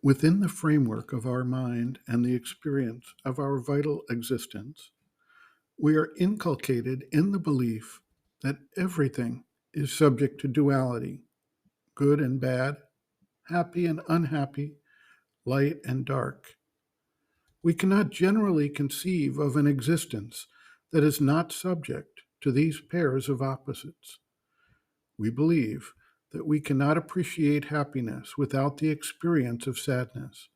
Within the framework of our mind and the experience of our vital existence, we are inculcated in the belief that everything is subject to duality, good and bad, happy and unhappy, light and dark. We cannot generally conceive of an existence that is not subject to these pairs of opposites. We believe that we cannot appreciate happiness without the experience of sadness,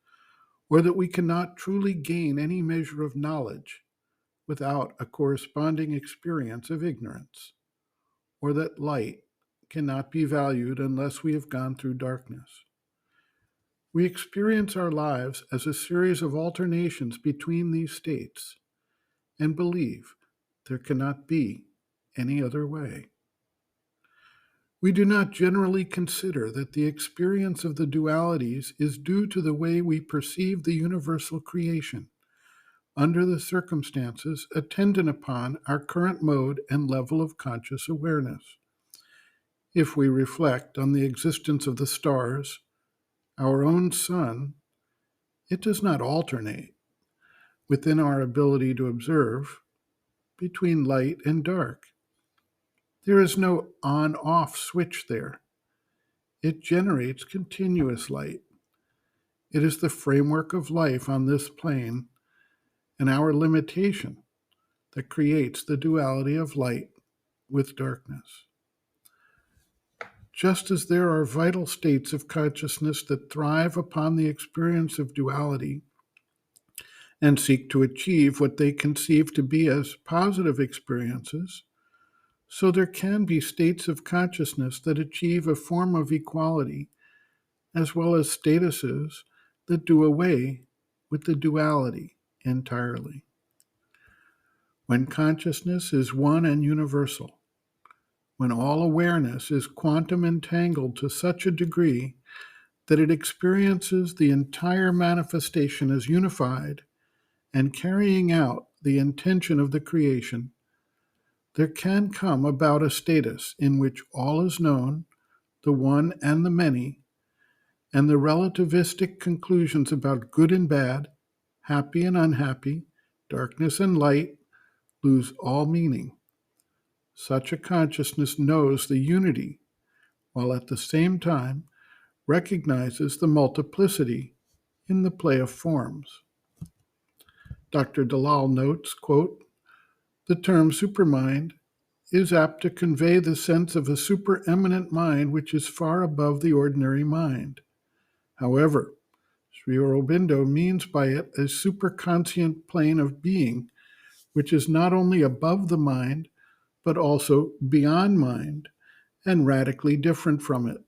or that we cannot truly gain any measure of knowledge without a corresponding experience of ignorance, or that light cannot be valued unless we have gone through darkness. We experience our lives as a series of alternations between these states and believe there cannot be any other way. We do not generally consider that the experience of the dualities is due to the way we perceive the universal creation under the circumstances attendant upon our current mode and level of conscious awareness. If we reflect on the existence of the stars, our own sun, it does not alternate within our ability to observe between light and dark. There is no on-off switch there. It generates continuous light. It is the framework of life on this plane and our limitation that creates the duality of light with darkness. Just as there are vital states of consciousness that thrive upon the experience of duality and seek to achieve what they conceive to be as positive experiences, so there can be states of consciousness that achieve a form of equality, as well as statuses that do away with the duality entirely. When consciousness is one and universal, when all awareness is quantum entangled to such a degree that it experiences the entire manifestation as unified and carrying out the intention of the creation, there can come about a status in which all is known, the one and the many, and the relativistic conclusions about good and bad, happy and unhappy, darkness and light lose all meaning. Such a consciousness knows the unity, while at the same time recognizes the multiplicity in the play of forms. Dr. Dalal notes, quote, "The term supermind is apt to convey the sense of a supereminent mind which is far above the ordinary mind. However, Sri Aurobindo means by it a superconscient plane of being, which is not only above the mind, but also beyond mind and radically different from it.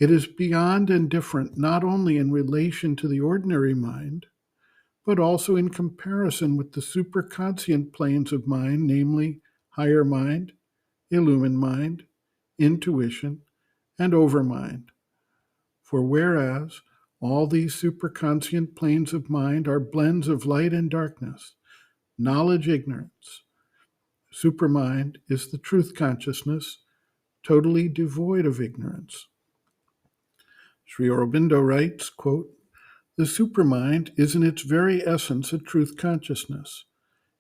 It is beyond and different not only in relation to the ordinary mind, but also in comparison with the superconscient planes of mind, namely higher mind, illumined mind, intuition, and overmind. For whereas all these superconscient planes of mind are blends of light and darkness, knowledge, ignorance, supermind is the truth consciousness, totally devoid of ignorance." Sri Aurobindo writes, quote, "The supermind is in its very essence a truth consciousness,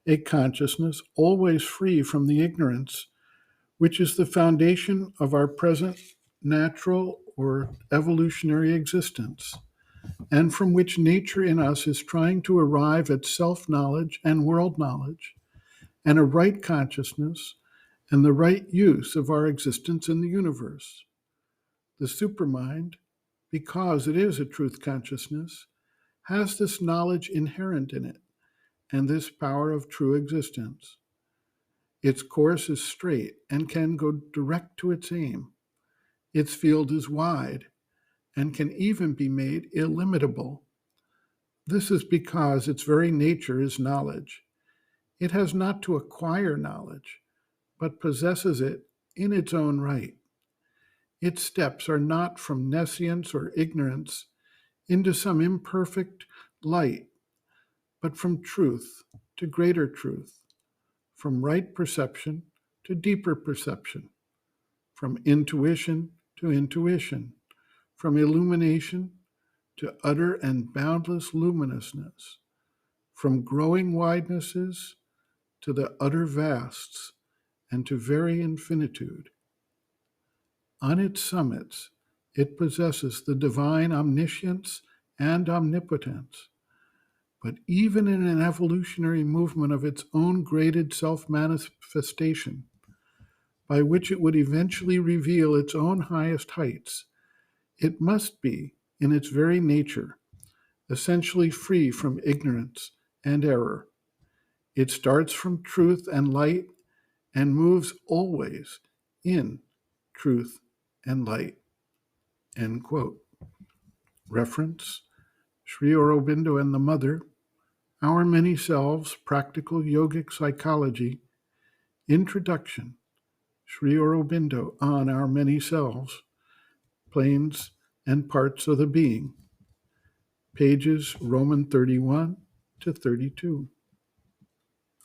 a consciousness always free from the ignorance, which is the foundation of our present natural or evolutionary existence, and from which nature in us is trying to arrive at self-knowledge and world knowledge, and a right consciousness and the right use of our existence in the universe. The supermind, because it is a truth consciousness, has this knowledge inherent in it and this power of true existence. Its course is straight and can go direct to its aim. Its field is wide and can even be made illimitable. This is because its very nature is knowledge. It has not to acquire knowledge, but possesses it in its own right. Its steps are not from nescience or ignorance into some imperfect light, but from truth to greater truth, from right perception to deeper perception, from intuition to intuition, from illumination to utter and boundless luminousness, from growing widenesses to the utter vasts and to very infinitude. On its summits, it possesses the divine omniscience and omnipotence, but even in an evolutionary movement of its own graded self manifestation, by which it would eventually reveal its own highest heights, it must be, in its very nature, essentially free from ignorance and error. It starts from truth and light and moves always in truth and light. End quote. Reference: Sri Aurobindo and the Mother, Our Many Selves, Practical Yogic Psychology, Introduction, Sri Aurobindo on Our Many Selves, Planes and Parts of the Being, pages Roman 31 to 32.